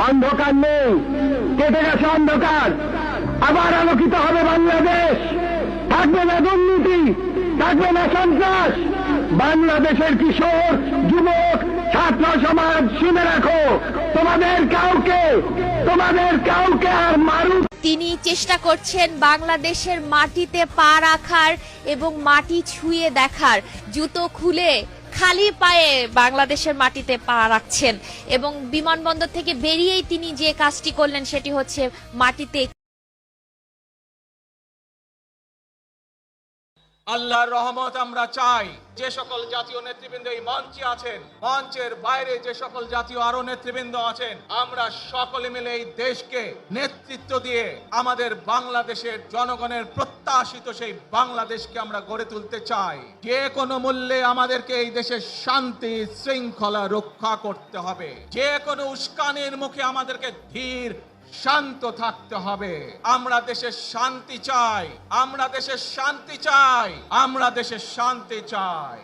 অন্ধকার নেই, কেটে গেছে অন্ধকার। আবার আলোকিত হবে বাংলাদেশ। থাকবে না দুর্নীতি, থাকবে না সন্ত্রাস। বাংলাদেশের কিশোর, যুবক, ছাত্র সমাজ শুনে রাখো, তোমাদের কাউকে আর মারুক। তিনি চেষ্টা করছেন বাংলাদেশের মাটিতে পা রাখার এবং মাটি ছুঁয়ে দেখার। জুতো খুলে খালি পায়ে বাংলাদেশের মাটিতে পা রাখছেন এবং বিমানবন্দর থেকে বেরিয়েই তিনি যে কাজটি করলেন সেটি হচ্ছে মাটিতে। আল্লাহর রহমত আমরা চাই। যে সকল জাতীয় নেতৃবৃন্দ এই মঞ্চে আছেন, মঞ্চের বাইরে যে সকল জাতীয় আরো নেতৃবৃন্দ আছেন, আমরা সকলে মিলে এই দেশকে নেতৃত্ব দিয়ে আমাদের বাংলাদেশের জনগণের প্রত্যাশিত সেই বাংলাদেশকে আমরা গড়ে তুলতে চাই। যে কোনো মূল্যে আমাদেরকে এই দেশের শান্তি শৃঙ্খলা রক্ষা করতে হবে। যে কোনো উস্কানির মুখে আমাদেরকে ধীর শান্ত থাকতে হবে। আমরা দেশের শান্তি চাই, আমরা দেশের শান্তি চাই, আমরা দেশের শান্তি চাই।